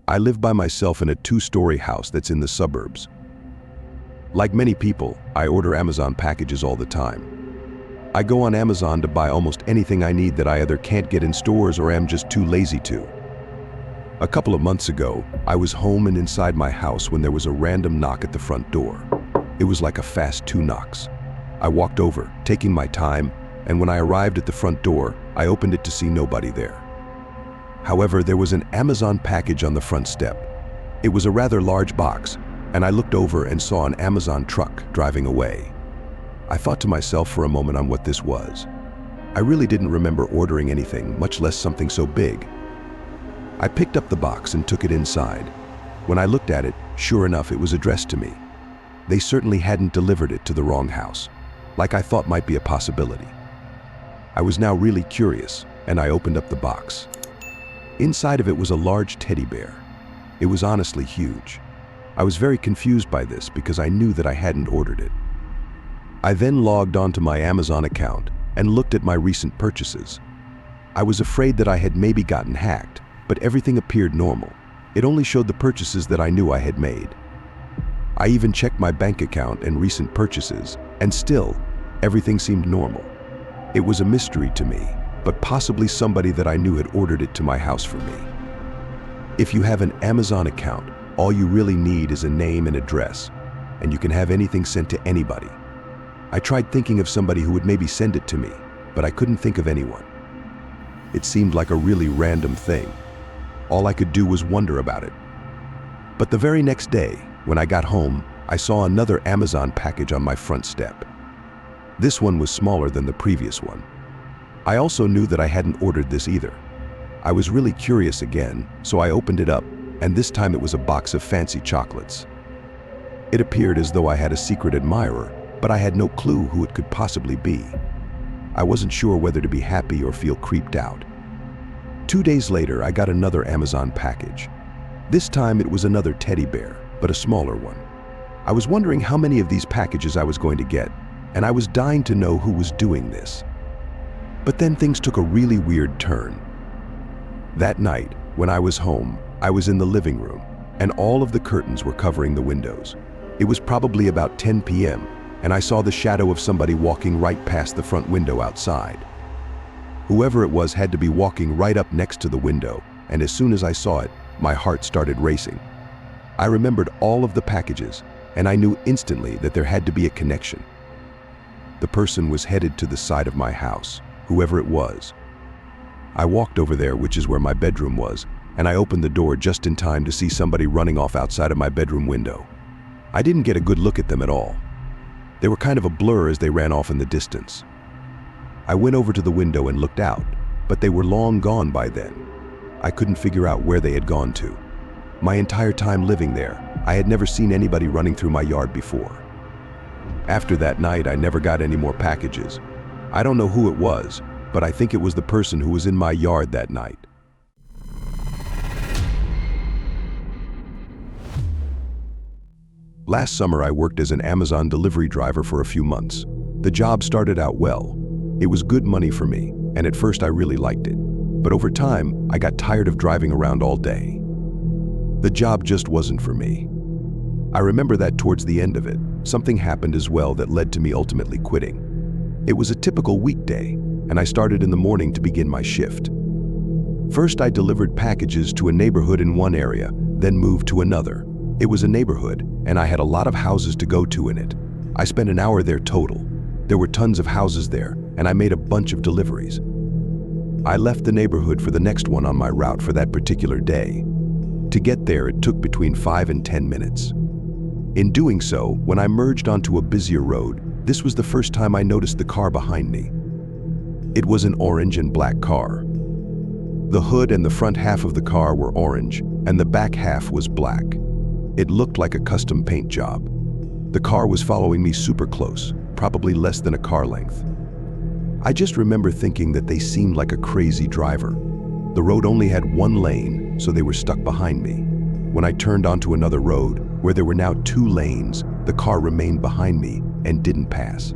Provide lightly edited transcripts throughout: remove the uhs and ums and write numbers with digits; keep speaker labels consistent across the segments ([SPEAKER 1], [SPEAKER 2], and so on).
[SPEAKER 1] I live by myself in a two-story house that's in the suburbs. Like many people, I order Amazon packages all the time. I go on Amazon to buy almost anything I need that I either can't get in stores or am just too lazy to. A couple of months ago, I was home and inside my house when there was a random knock at the front door. It was like a fast 2 knocks. I walked over, taking my time, and when I arrived at the front door, I opened it to see nobody there. However, there was an Amazon package on the front step. It was a rather large box, and I looked over and saw an Amazon truck driving away. I thought to myself for a moment on what this was. I really didn't remember ordering anything, much less something so big. I picked up the box and took it inside. When I looked at it, sure enough, it was addressed to me. They certainly hadn't delivered it to the wrong house, like I thought might be a possibility. I was now really curious, and I opened up the box. Inside of it was a large teddy bear. It was honestly huge. I was very confused by this because I knew that I hadn't ordered it. I then logged onto my Amazon account and looked at my recent purchases. I was afraid that I had maybe gotten hacked, but everything appeared normal. It only showed the purchases that I knew I had made. I even checked my bank account and recent purchases, and still, everything seemed normal. It was a mystery to me, but possibly somebody that I knew had ordered it to my house for me. If you have an Amazon account, all you really need is a name and address, and you can have anything sent to anybody. I tried thinking of somebody who would maybe send it to me, but I couldn't think of anyone. It seemed like a really random thing. All I could do was wonder about it. But the very next day, when I got home, I saw another Amazon package on my front step. This one was smaller than the previous one. I also knew that I hadn't ordered this either. I was really curious again, so I opened it up, and this time it was a box of fancy chocolates. It appeared as though I had a secret admirer, but I had no clue who it could possibly be. I wasn't sure whether to be happy or feel creeped out. 2 days later, I got another Amazon package. This time it was another teddy bear, but a smaller one. I was wondering how many of these packages I was going to get, and I was dying to know who was doing this. But then things took a really weird turn. That night, when I was home, I was in the living room, and all of the curtains were covering the windows. It was probably about 10 p.m., and I saw the shadow of somebody walking right past the front window outside. Whoever it was had to be walking right up next to the window, and as soon as I saw it, my heart started racing. I remembered all of the packages, and I knew instantly that there had to be a connection. The person was headed to the side of my house, whoever it was. I walked over there, which is where my bedroom was, and I opened the door just in time to see somebody running off outside of my bedroom window. I didn't get a good look at them at all. They were kind of a blur as they ran off in the distance. I went over to the window and looked out, but they were long gone by then. I couldn't figure out where they had gone to. My entire time living there, I had never seen anybody running through my yard before. After that night, I never got any more packages. I don't know who it was, but I think it was the person who was in my yard that night. Last summer, I worked as an Amazon delivery driver for a few months. The job started out well. It was good money for me, and at first I really liked it. But over time, I got tired of driving around all day. The job just wasn't for me. I remember that towards the end of it, something happened as well that led to me ultimately quitting. It was a typical weekday, and I started in the morning to begin my shift. First, I delivered packages to a neighborhood in one area, then moved to another. It was a neighborhood, and I had a lot of houses to go to in it. I spent an hour there total. There were tons of houses there, and I made a bunch of deliveries. I left the neighborhood for the next one on my route for that particular day. To get there, it took between 5 and 10 minutes. In doing so, when I merged onto a busier road, this was the first time I noticed the car behind me. It was an orange and black car. The hood and the front half of the car were orange, and the back half was black. It looked like a custom paint job. The car was following me super close, probably less than a car length. I just remember thinking that they seemed like a crazy driver. The road only had one lane, so they were stuck behind me. When I turned onto another road, where there were now 2 lanes, the car remained behind me and didn't pass.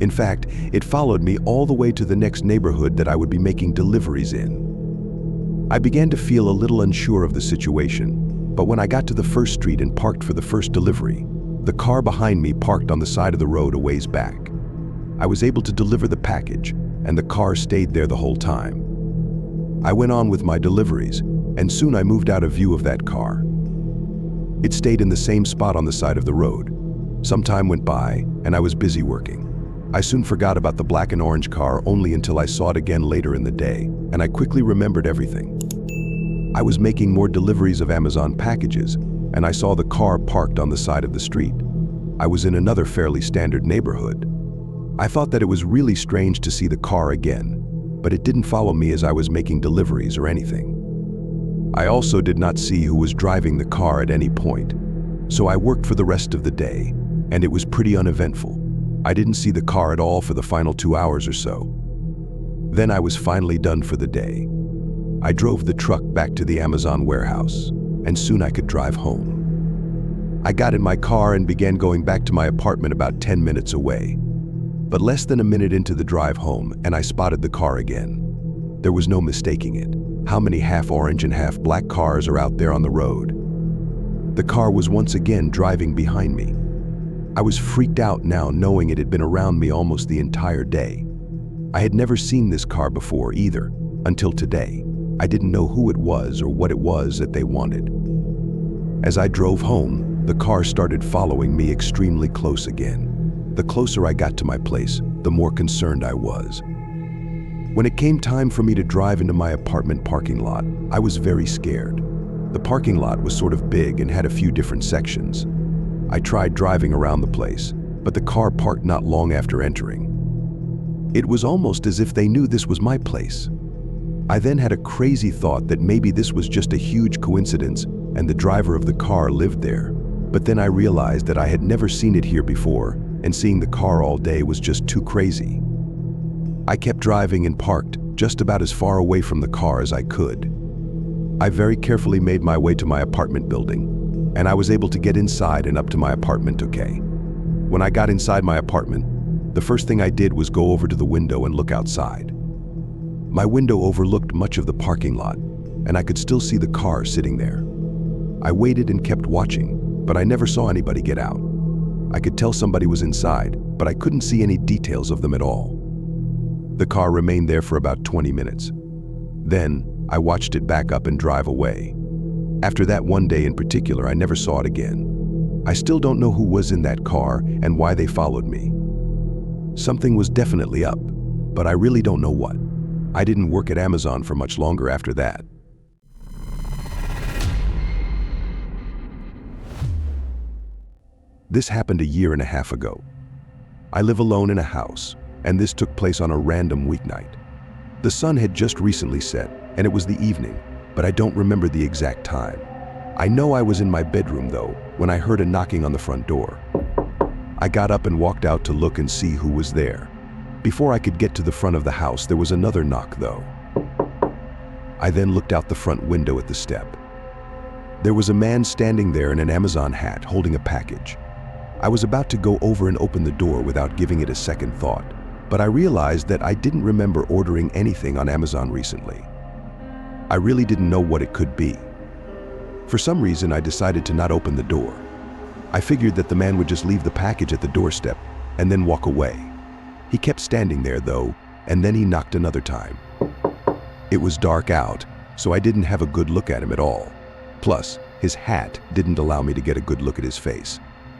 [SPEAKER 1] In fact, it followed me all the way to the next neighborhood that I would be making deliveries in. I began to feel a little unsure of the situation, but when I got to the first street and parked for the first delivery, the car behind me parked on the side of the road a ways back. I was able to deliver the package, and the car stayed there the whole time. I went on with my deliveries, and soon I moved out of view of that car. It stayed in the same spot on the side of the road. Some time went by, and I was busy working. I soon forgot about the black and orange car only until I saw it again later in the day, and I quickly remembered everything. I was making more deliveries of Amazon packages, and I saw the car parked on the side of the street. I was in another fairly standard neighborhood. I thought that it was really strange to see the car again, but it didn't follow me as I was making deliveries or anything. I also did not see who was driving the car at any point, so I worked for the rest of the day, and it was pretty uneventful. I didn't see the car at all for the final 2 hours or so. Then I was finally done for the day. I drove the truck back to the Amazon warehouse, and soon I could drive home. I got in my car and began going back to my apartment about 10 minutes away. But less than a minute into the drive home, and I spotted the car again. There was no mistaking it. How many half-orange and half-black cars are out there on the road? The car was once again driving behind me. I was freaked out now, knowing it had been around me almost the entire day. I had never seen this car before either, until today. I didn't know who it was or what it was that they wanted. As I drove home, the car started following me extremely close again. The closer I got to my place, the more concerned I was. When it came time for me to drive into my apartment parking lot, I was very scared. The parking lot was sort of big and had a few different sections. I tried driving around the place, but the car parked not long after entering. It was almost as if they knew this was my place. I then had a crazy thought that maybe this was just a huge coincidence and the driver of the car lived there. But then I realized that I had never seen it here before, and seeing the car all day was just too crazy. I kept driving and parked just about as far away from the car as I could. I very carefully made my way to my apartment building, and I was able to get inside and up to my apartment okay. When I got inside my apartment, the first thing I did was go over to the window and look outside. My window overlooked much of the parking lot, and I could still see the car sitting there. I waited and kept watching, but I never saw anybody get out. I could tell somebody was inside, but I couldn't see any details of them at all. The car remained there for about 20 minutes. Then, I watched it back up and drive away. After that one day in particular, I never saw it again. I still don't know who was in that car and why they followed me. Something was definitely up, but I really don't know what. I didn't work at Amazon for much longer after that. This happened a year and a half ago. I live alone in a house, and this took place on a random weeknight. The sun had just recently set, and it was the evening, but I don't remember the exact time. I know I was in my bedroom though, when I heard a knocking on the front door. I got up and walked out to look and see who was there. Before I could get to the front of the house, there was another knock though. I then looked out the front window at the step. There was a man standing there in an Amazon hat holding a package. I was about to go over and open the door without giving it a second thought, but I realized that I didn't remember ordering anything on Amazon recently. I really didn't know what it could be. For some reason, I decided to not open the door. I figured that the man would just leave the package at the doorstep and then walk away. He kept standing there though, and then he knocked another time. It was dark out, so I didn't have a good look at him at all. Plus, his hat didn't allow me to get a good look at his face.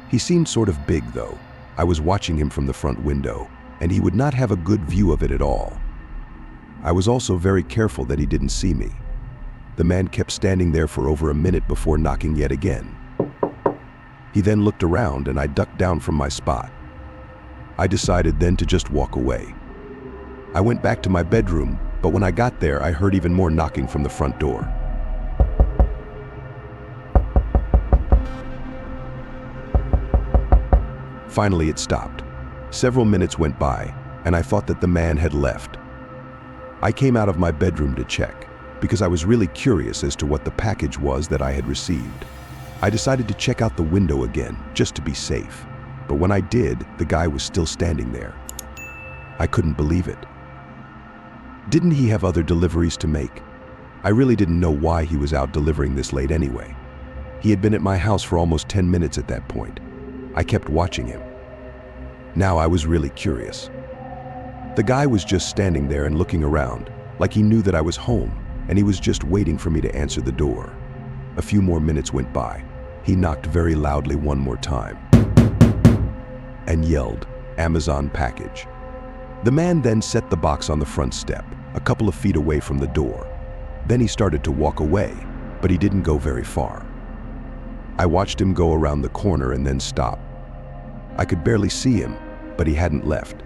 [SPEAKER 1] He seemed sort of big though. I was watching him from the front window, and he would not have a good view of it at all. I was also very careful that he didn't see me. The man kept standing there for over a minute before knocking yet again. He then looked around and I ducked down from my spot. I decided then to just walk away. I went back to my bedroom, but when I got there, I heard even more knocking from the front door. Finally, it stopped. Several minutes went by, and I thought that the man had left. I came out of my bedroom to check, because I was really curious as to what the package was that I had received. I decided to check out the window again, just to be safe. But when I did, the guy was still standing there. I couldn't believe it. Didn't he have other deliveries to make? I really didn't know why he was out delivering this late anyway. He had been at my house for almost 10 minutes at that point. I kept watching him. Now I was really curious. The guy was just standing there and looking around, like he knew that I was home, and he was just waiting for me to answer the door. A few more minutes went by. He knocked very loudly one more time and yelled, "Amazon package." The man then set the box on the front step, a couple of feet away from the door. Then he started to walk away, but he didn't go very far. I watched him go around the corner and then stop. I could barely see him, but he hadn't left.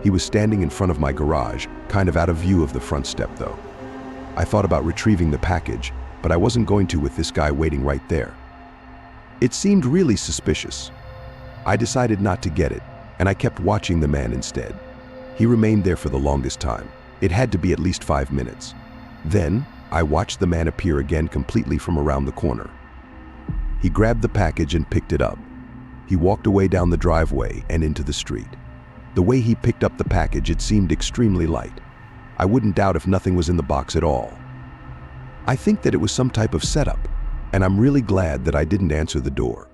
[SPEAKER 1] He was standing in front of my garage, kind of out of view of the front step though. I thought about retrieving the package, but I wasn't going to with this guy waiting right there. It seemed really suspicious. I decided not to get it, and I kept watching the man instead. He remained there for the longest time. It had to be at least 5 minutes. Then, I watched the man appear again completely from around the corner. He grabbed the package and picked it up. He walked away down the driveway and into the street. The way he picked up the package, it seemed extremely light. I wouldn't doubt if nothing was in the box at all. I think that it was some type of setup, and I'm really glad that I didn't answer the door.